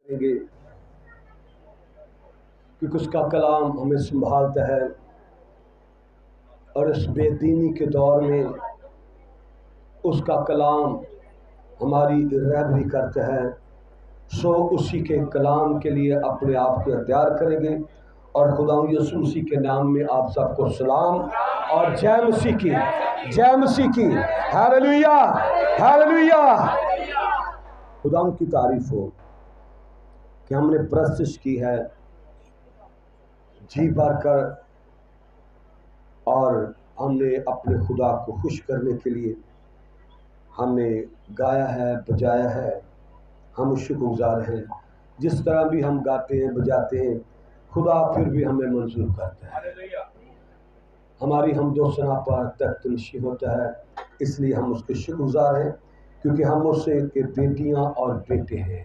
करेंगे क्योंकि उसका कलाम हमें संभालता है और इस बेदीनी के दौर में उसका कलाम हमारी रहबरी करता है। सो उसी के कलाम के लिए अपने आप को तैयार करेंगे और खुदा यीशु मसीह के नाम में आप सबको सलाम और जय मसीह की, जय मसीह की। Hallelujah, hallelujah. खुदा की तारीफ हो कि हमने प्रस्तुत की है जी भर कर और हमने अपने खुदा को खुश करने के लिए हमने गाया है, बजाया है। हम शुक्रगुजार हैं। जिस तरह भी हम गाते हैं, बजाते हैं, खुदा फिर भी हमें मंजूर करता है। हमारी हमदोसना पर तख्त नशी होता है, इसलिए हम उसके शुक्रगुजार हैं क्योंकि हम उससे के बेटियां और बेटे हैं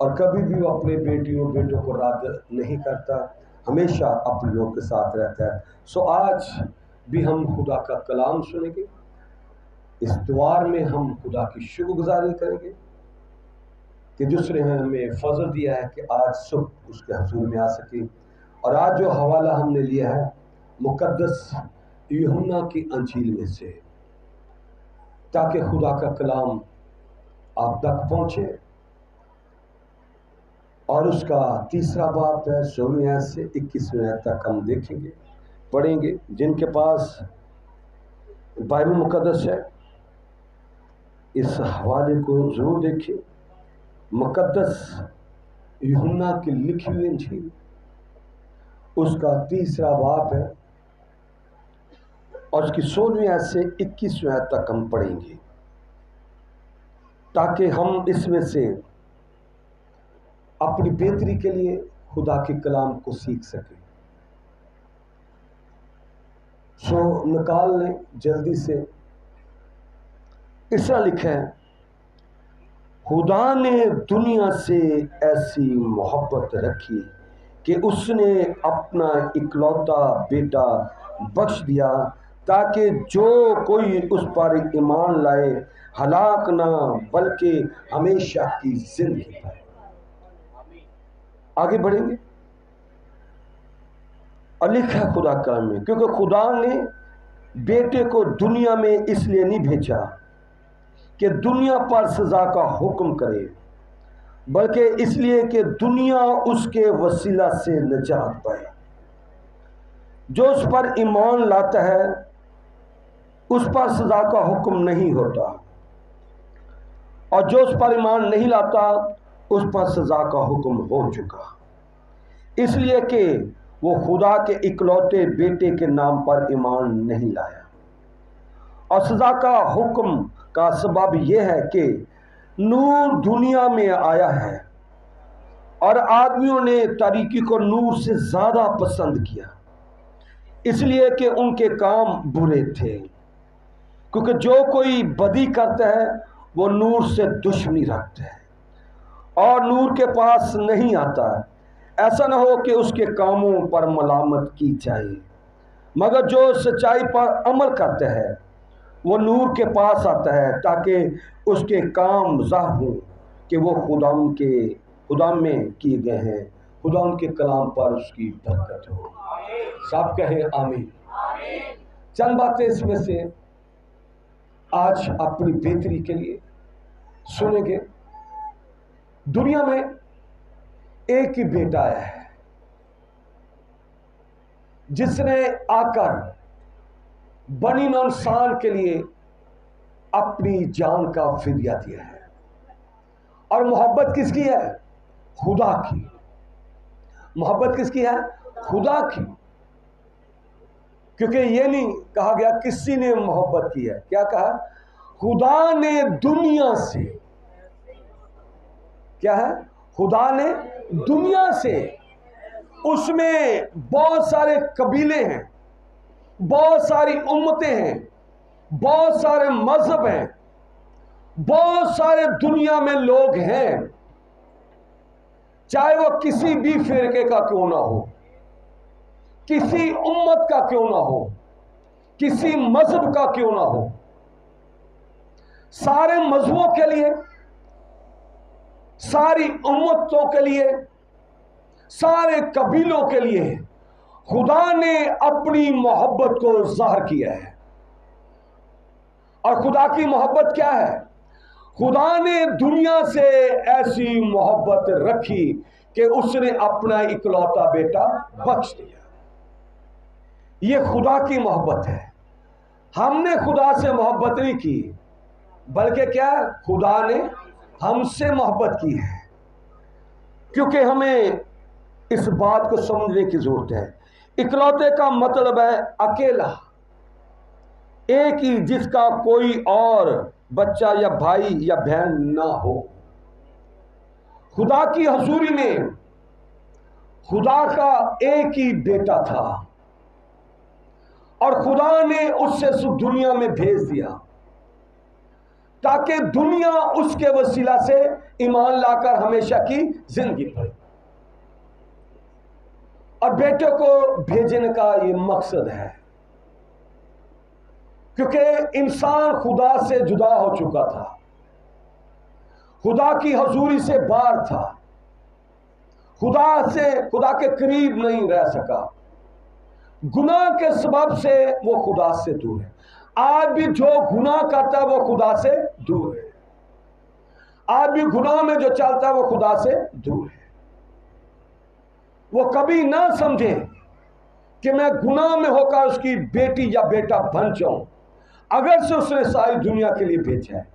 और कभी भी वो अपने बेटियों बेटों को रद्द नहीं करता, हमेशा अपने लोग के साथ रहता है। सो आज भी हम खुदा का कलाम सुनेंगे। इस द्वार में हम खुदा की शुक्रगुजारी करेंगे कि जिसने हमें फजल दिया है कि आज सुबह उसके हुजूर में आ सके। और आज जो हवाला हमने लिया है मुकद्दस यूहन्ना की अंजील में से, ताकि खुदा का कलाम आप तक पहुंचे। और उसका तीसरा बाब है 16 आयत से 21वें आयत तक हम देखेंगे, पढ़ेंगे। जिनके पास बाइबल मुकद्दस है इस हवाले को जरूर देखें। मुकद्दस यूहन्ना की लिखी हुई अंजील, उसका तीसरा बाब है और उसकी 16वीं आयत से 21वें आयत तक हम पढ़ेंगे ताकि हम इसमें से अपनी बेहतरी के लिए खुदा के कलाम को सीख सकें। सो निकाल लें जल्दी से। इस तरह लिखा है, खुदा ने दुनिया से ऐसी मोहब्बत रखी कि उसने अपना इकलौता बेटा बख्श दिया ताकि जो कोई उस पर ईमान लाए हलाक ना बल्कि हमेशा की जिंदगी पाए। आगे बढ़ेंगे और लिखा है खुदा कलाम में, क्योंकि खुदा ने बेटे को दुनिया में इसलिए नहीं भेजा कि दुनिया पर सजा का हुक्म करे, बल्कि इसलिए कि दुनिया उसके वसीला से निजात पाए। जो उस पर ईमान लाता है उस पर सजा का हुक्म नहीं होता, और जो उस पर ईमान नहीं लाता उस पर सजा का हुक्म हो चुका, इसलिए कि वो खुदा के इकलौते बेटे के नाम पर ईमान नहीं लाया। और सजा का हुक्म का सबब यह है कि नूर दुनिया में आया है और आदमियों ने तारीकी को नूर से ज्यादा पसंद किया, इसलिए कि उनके काम बुरे थे। क्योंकि जो कोई बदी करता है वो नूर से दुश्मनी रखता है और नूर के पास नहीं आता, ऐसा न हो कि उसके कामों पर मलामत की जाए। मगर जो सच्चाई पर अमल करता है वो नूर के पास आता है ताकि उसके काम ज़ाहिर हों कि वो खुदा में किए गए हैं। खुदा उनके कलाम पर उसकी बरकत हो। सब कहे आमीन। चंद बातें इसमें से आज अपनी बेहतरी के लिए सुनेंगे। दुनिया में एक ही बेटा है जिसने आकर बनी नौ इंसान के लिए अपनी जान का फिदिया दिया है। और मोहब्बत किसकी है? खुदा की। मोहब्बत किसकी है? खुदा की। क्योंकि ये नहीं कहा गया किसी ने मोहब्बत की है, क्या कहा? खुदा ने दुनिया से, क्या है? खुदा ने दुनिया से, उसमें बहुत सारे कबीले हैं, बहुत सारी उम्मतें हैं, बहुत सारे मजहब हैं, बहुत सारे दुनिया में लोग हैं, चाहे वो किसी भी फिरके का क्यों ना हो, किसी उम्मत का क्यों ना हो, किसी मजहब का क्यों ना हो। सारे मजहबों के लिए, सारी उम्मतों के लिए, सारे कबीलों के लिए खुदा ने अपनी मोहब्बत को ज़ाहिर किया है। और खुदा की मोहब्बत क्या है? खुदा ने दुनिया से ऐसी मोहब्बत रखी कि उसने अपना इकलौता बेटा बख्श दिया। यह खुदा की मोहब्बत है। हमने खुदा से मोहब्बत नहीं की, बल्कि क्या, खुदा ने हमसे मोहब्बत की है। क्योंकि हमें इस बात को समझने की जरूरत है, इकलौते का मतलब है अकेला, एक ही, जिसका कोई और बच्चा या भाई या बहन ना हो। खुदा की हजूरी में खुदा का एक ही बेटा था और खुदा ने उससे दुनिया में भेज दिया ताकि दुनिया उसके वसीला से ईमान लाकर हमेशा की जिंदगी पाए। और बेटे को भेजने का यह मकसद है, क्योंकि इंसान खुदा से जुदा हो चुका था, खुदा की हजूरी से बाहर था, खुदा के करीब नहीं रह सका। गुनाह के सबब से वो खुदा से दूर है। आज भी जो गुनाह करता है वो खुदा से दूर है। आज भी गुनाह में जो चलता है वो खुदा से दूर है। वो कभी ना समझे कि मैं गुनाह में होकर उसकी बेटी या बेटा बन जाऊं, अगर से उसने सारी दुनिया के लिए भेजा है।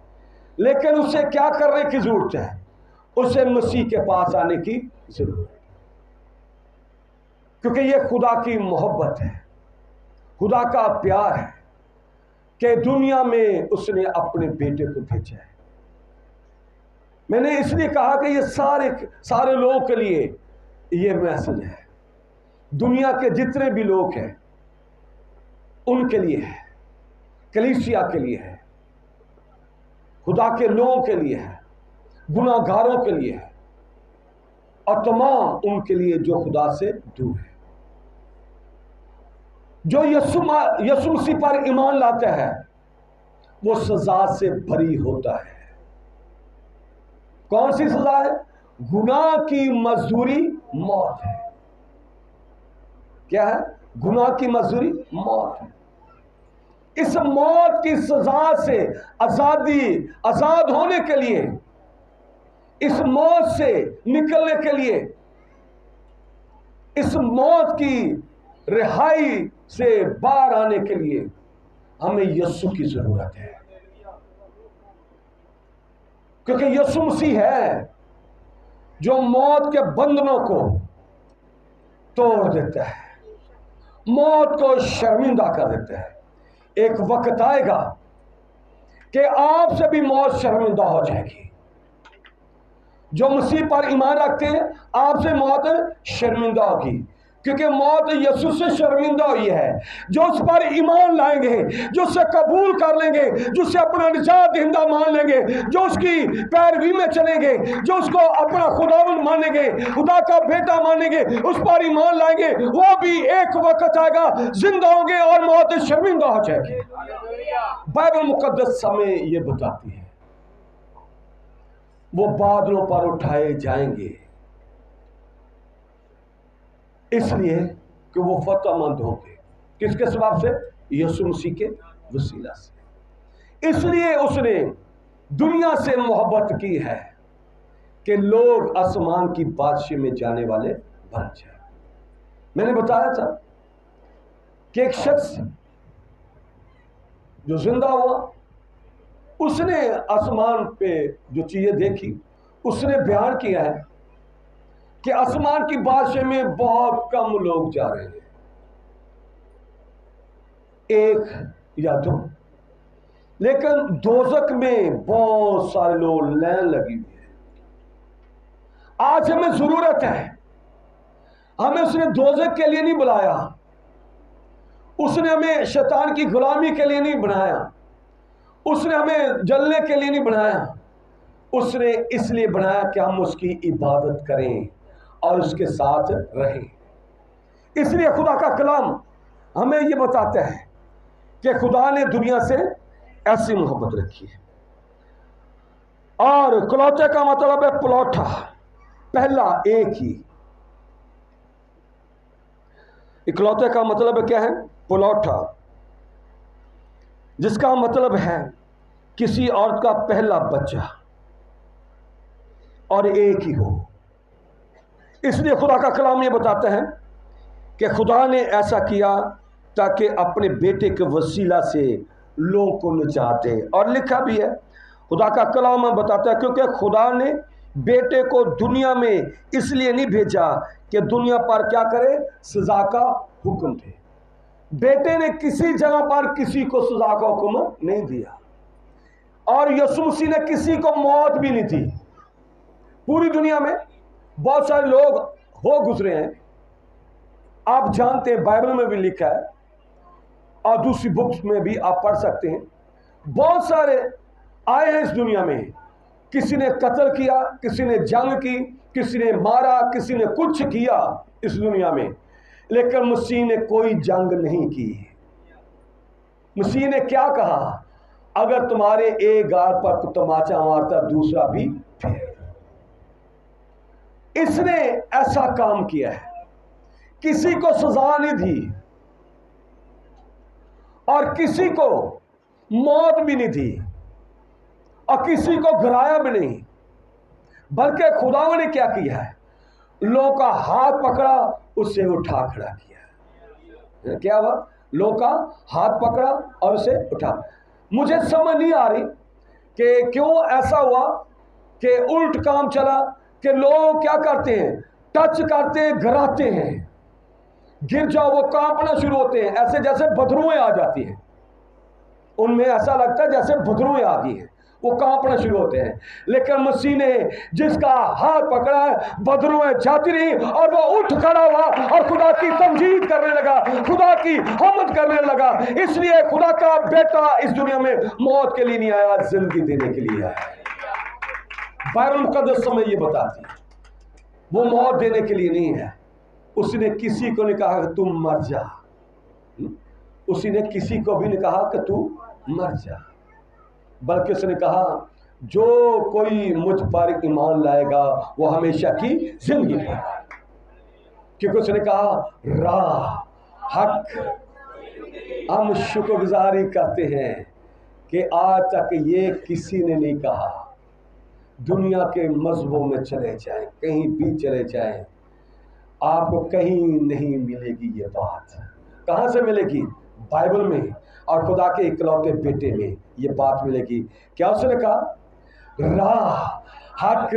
लेकिन उसे क्या करने की जरूरत है? उसे मसीह के पास आने की जरूरत है, क्योंकि यह खुदा की मोहब्बत है, खुदा का प्यार है कि दुनिया में उसने अपने बेटे को भेजा है। मैंने इसलिए कहा कि ये सारे लोगों के लिए ये मैसेज है, दुनिया के जितने भी लोग हैं उनके लिए है, कलीसिया के लिए है, खुदा के लोगों के लिए है, गुनाहगारों के लिए है और तमाम उनके लिए जो खुदा से दूर है। जो यीशु मसीह पर ईमान लाता है वो सजा से बरी होता है। कौन सी सजा है? गुनाह की मजदूरी मौत है। क्या है? गुनाह की मजदूरी मौत है। इस मौत की सजा से आजाद होने के लिए, इस मौत से निकलने के लिए, इस मौत की रिहाई से बाहर आने के लिए हमें यीशु की जरूरत है, क्योंकि यीशु मसीह है जो मौत के बंधनों को तोड़ देता है, मौत को शर्मिंदा कर देता है। एक वक्त आएगा कि आपसे भी मौत शर्मिंदा हो जाएगी। जो मसीह पर ईमान रखते हैं आपसे मौत शर्मिंदा होगी, क्योंकि मौत यीशु से शर्मिंदा हुई है। जो उस पर ईमान लाएंगे, जो उसे कबूल कर लेंगे, जो उसे अपना निजात दहिंदा मान लेंगे, जो उसकी पैरवी में चलेंगे, जो उसको अपना खुदावंद मानेंगे, खुदा का बेटा मानेंगे, उस पर ईमान लाएंगे, वो भी एक वक्त आएगा जिंदा होंगे और मौत शर्मिंदा हो जाएगी। बाइबल मुकद्दस हमें ये बताती है वो बादलों पर उठाए जाएंगे, इसलिए कि वो फतहमंद होंगे। किसके सबब से? यीशु मसीह के वसीला से। इसलिए उसने दुनिया से मोहब्बत की है कि लोग आसमान की बादशाही में जाने वाले बन जाए। मैंने बताया था कि एक शख्स जो जिंदा हुआ, उसने आसमान पे जो चीजें देखी, उसने बयान किया है कि आसमान की बादशाही में बहुत कम लोग जा रहे हैं, एक या दो, लेकिन दोजक में बहुत सारे लोग, लाइन लगी हुई है। आज हमें जरूरत है, हमें उसने दोजक के लिए नहीं बुलाया, उसने हमें शैतान की गुलामी के लिए नहीं बनाया, उसने हमें जलने के लिए नहीं बनाया, उसने इसलिए बनाया कि हम उसकी इबादत करें और उसके साथ रहें। इसलिए खुदा का कलाम हमें यह बताता है कि खुदा ने दुनिया से ऐसी मोहब्बत रखी है। और इकलौते का मतलब है प्लौठा, पहला, एक ही। इकलौते का मतलब क्या है? प्लौठा, जिसका मतलब है किसी औरत का पहला बच्चा और एक ही हो। इसलिए खुदा का कलाम ये बताता है कि खुदा ने ऐसा किया ताकि अपने बेटे के वसीला से लोगों को निजात दे। और लिखा भी है, खुदा का कलाम में बताता है, क्योंकि खुदा ने बेटे को दुनिया में इसलिए नहीं भेजा कि दुनिया पर क्या करे, सजा का हुक्म दे। बेटे ने किसी जगह पर किसी को सजा का हुक्म नहीं दिया, और यीशु मसीह ने किसी को मौत भी नहीं दी। पूरी दुनिया में बहुत सारे लोग हो गुजरे हैं, आप जानते हैं, बाइबल में भी लिखा है और दूसरी बुक्स में भी आप पढ़ सकते हैं। बहुत सारे आए हैं इस दुनिया में, किसी ने कत्ल किया, किसी ने जंग की, किसी ने मारा, किसी ने कुछ किया इस दुनिया में, लेकिन मसीह ने कोई जंग नहीं की। मसीह ने क्या कहा? अगर तुम्हारे एक गाल पर तमाचा मारता दूसरा भी फेर। इसने ऐसा काम किया है, किसी को सजा नहीं दी और किसी को मौत भी नहीं दी और किसी को गिराया भी नहीं, बल्कि खुदावन ने क्या किया है? लोगों का हाथ पकड़ा, उसे उठा खड़ा किया। क्या हुआ? लोगों का हाथ पकड़ा और उसे उठा। मुझे समझ नहीं आ रही कि क्यों ऐसा हुआ कि उल्ट काम चला, कि लोग क्या करते हैं, टच करते हैं, गिराते हैं, गिर जाओ वो कांपना शुरू होते हैं, ऐसे जैसे बदरुएं आ जाती हैं। उनमें ऐसा लगता है जैसे बदरुएं आ गई हैं, वो कांपना शुरू होते हैं। लेकिन मसीह ने जिसका हाथ पकड़ा है, बदरुएं जाती रही और वो उठ खड़ा हुआ और खुदा की तमजीद करने लगा, खुदा की हमद करने लगा। इसलिए खुदा का बेटा इस दुनिया में मौत के लिए नहीं आया, जिंदगी देने के लिए आया। बाइबल मुकद्दस में ये बताती है, वो मौत देने के लिए नहीं है। उसने किसी को नहीं कहा कि तुम मर जा, उसने किसी को भी नहीं कहा कि तू मर जा, बल्कि उसने कहा जो कोई मुझ पर ईमान लाएगा वो हमेशा की जिंदगी पाएगा। क्योंकि उसने कहा राह हक। हम शुक्रगुजारी करते हैं कि आज तक ये किसी ने नहीं कहा। दुनिया के मजहबों में चले जाएं, कहीं भी चले जाएं, आपको कहीं नहीं मिलेगी ये बात। कहां से मिलेगी? बाइबल में और खुदा के इकलौते बेटे में ये बात मिलेगी। क्या उसने कहा? राह हक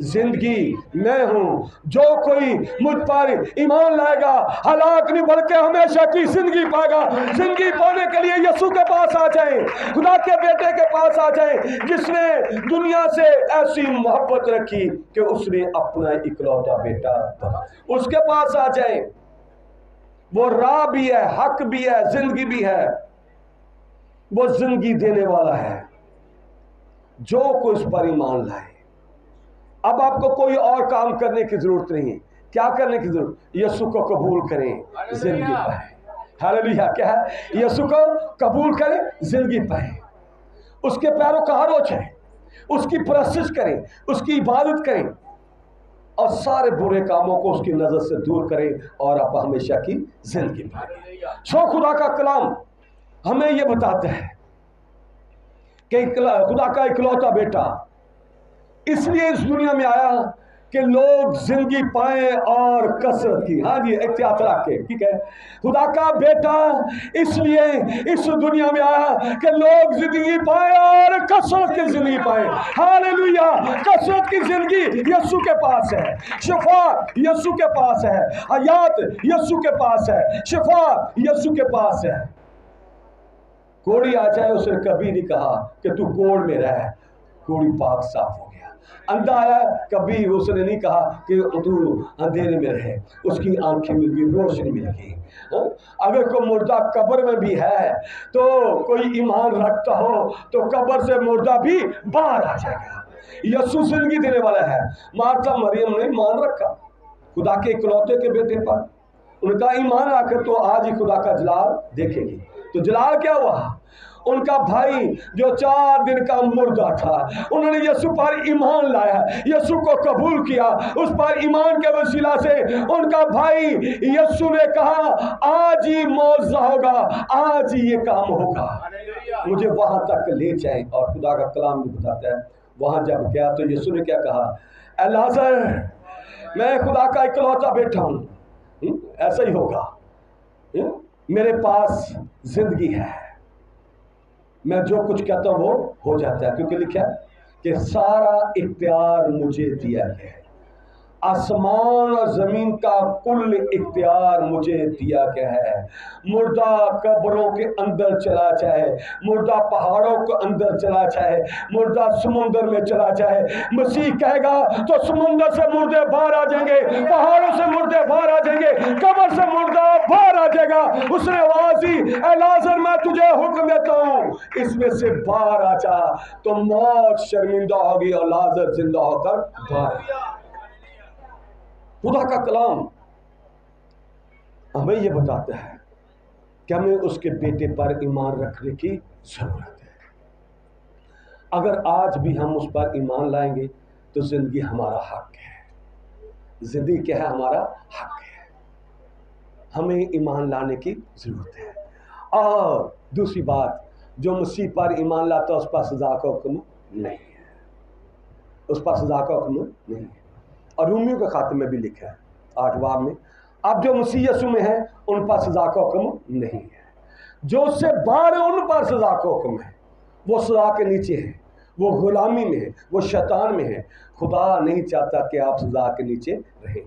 जिंदगी मैं हूं, जो कोई मुझ पर ईमान लाएगा हलाक नहीं बल्कि हमेशा की जिंदगी पाएगा। जिंदगी पाने के लिए यीशु के पास आ जाए, खुदा के बेटे के पास आ जाए, जिसने दुनिया से ऐसी मोहब्बत रखी कि उसने अपना इकलौता बेटा दिया। उसके पास आ जाए, वो राह भी है, हक भी है, जिंदगी भी है। वो जिंदगी देने वाला है जो कोई उस पर ईमान लाए। अब आपको कोई और काम करने की जरूरत नहीं है। क्या करने की जरूरत? यीशु को कबूल करें, जिंदगी पाए। हालेलुया। क्या है? यीशु को कबूल करें, जिंदगी पाए। उसके पैरों का हर रोज है, उसकी परस्तिश करें, उसकी इबादत करें और सारे बुरे कामों को उसकी नजर से दूर करें और आप हमेशा की जिंदगी पाए। सो खुदा का कलाम हमें यह बताता है कि खुदा का इकलौता बेटा इसलिए इस दुनिया में आया कि लोग जिंदगी पाए और कसरत की। हाँ जी, एहतियात रख के, ठीक है। खुदा का बेटा इसलिए इस दुनिया में आया कि लोग जिंदगी पाए और कसरत की जिंदगी पाए। हालेलुया। कसरत की जिंदगी यीशु के पास है, शिफा यीशु के पास है, हयात यीशु के पास है, शिफा यीशु के पास है। कोड़ी आ जाए, उसने कभी नहीं कहा कि तू कोड़ में रह, कोड़ी पाक साफ हो गया। अंधा आया, कभी उसने नहीं कहा कि तू अंधेरे में रहे, उसकी आंखें मिल गई, रोशनी मिल गई। अगर कोई मुर्दा कब्र में भी है तो कोई ईमान रखता हो तो कब्र से मुर्दा भी बाहर आ जाएगा। यीशु जिंदगी देने वाला है। मार्था मरियम ने ईमान रखा खुदा के इकलौते के बेटे पर। उनका ईमान आकर तो आज ही खुदा का जलाल देखेगी। तो जलाल क्या हुआ? उनका भाई जो 4 दिन का मुर्दा था, उन्होंने यीशु पर ईमान लाया, यीशु को कबूल किया। उस पर ईमान के वसीला से उनका भाई यीशु ने कहा आज ही मौजज़ा होगा, आज ही ये काम होगा, मुझे वहां तक ले जाए। और खुदा का कलाम भी बताता है वहां जब गया तो यीशु ने क्या कहा, ए लाजर, मैं खुदा का इकलौता बेटा हूं, ऐसा ही होगा, मेरे पास जिंदगी है, मैं जो कुछ कहता हूं वो हो जाता है, क्योंकि लिखा है कि सारा इख्तियार मुझे दिया गया है, आसमान और जमीन का कुल इख्तियार मुझे दिया गया है। मुर्दा कब्रों के अंदर चला जाए, मुर्दा पहाड़ों के अंदर चला जाए, मुर्दा समुंदर में चला जाए, मसीह कहेगा तो समुंदर से मुर्दे बाहर आ जाएंगे, पहाड़ों से मुर्दे बाहर आ जाएंगे, कब्र से मुर्दा बाहर आ जाएगा। उसने आवाज दी, ए लाजर मैं तुझे हुक्म देता हूं इसमें से बाहर आ जा। तो मौत शर्मिंदा होगी और लाजर जिंदा होकर बाहर। खुदा का कलाम हमें यह बताता है कि हमें उसके बेटे पर ईमान रखने की जरूरत है। अगर आज भी हम उस पर ईमान लाएंगे तो जिंदगी हमारा हक है, जिंदगी क्या है, हमारा हक है, हमें ईमान लाने की जरूरत है। और दूसरी बात, जो मसीह पर ईमान लाता है उस पर सजा का हुक्म नहीं है, उस पर सजा का हुक्म नहीं है। और रोमियो के खाते में भी लिखा है 8 बाब में, अब जो मसीह यीशु में है उन पर सजा का हुक्म नहीं है, जो उससे बाहर है उन पर सजा का हुक्म है, वो सजा के नीचे है, वो गुलामी में है, वो शैतान में है। खुदा नहीं चाहता कि आप सजा के नीचे रहें,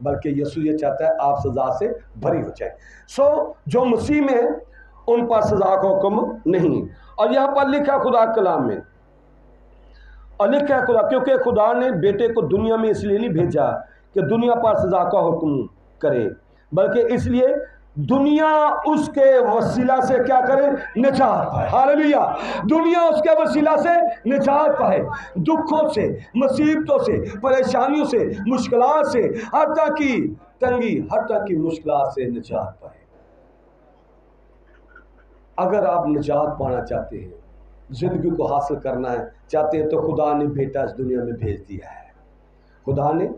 बल्कि यीशु ये चाहता है आप सजा से भरी हो जाए। जो मसीह में है उन पर सजा का हुक्म नहीं। और यहाँ पर लिखा खुदा कलाम में, और लिखा है खुदा, क्योंकि खुदा ने बेटे को दुनिया में इसलिए नहीं भेजा कि दुनिया पर सजा का हुक्म करे, बल्कि इसलिए दुनिया उसके वसीला से क्या करे, निजात पाए। हालेलुया, दुनिया उसके वसीला से निजात पाए, दुखों से, मुसीबतों से, परेशानियों से, मुश्किलात से, हर तरह की तंगी, हर तरह की मुश्किलात से निजात पाए। अगर आप निजात पाना चाहते हैं, जिंदगी को हासिल करना है चाहते हैं, तो खुदा ने बेटा इस दुनिया में भेज दिया है, खुदा ने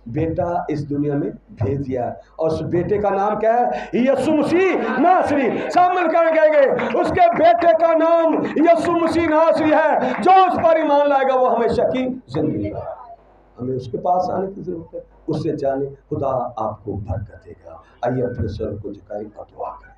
बेटा इस दुनिया में भेज दिया है। और उस बेटे का नाम क्या है, यीशु मसीह नासरी। शामिल कर गए उसके बेटे का नाम यीशु मसीह नासरी है। जो उस पर ईमान लाएगा वो हमेशा की जिंदगी है। हमें उसके पास आने की जरूरत है, उससे जाने, खुदा आपको बरकत देगा। आइए अपने स्वर को झुकाएं और दुआ करें।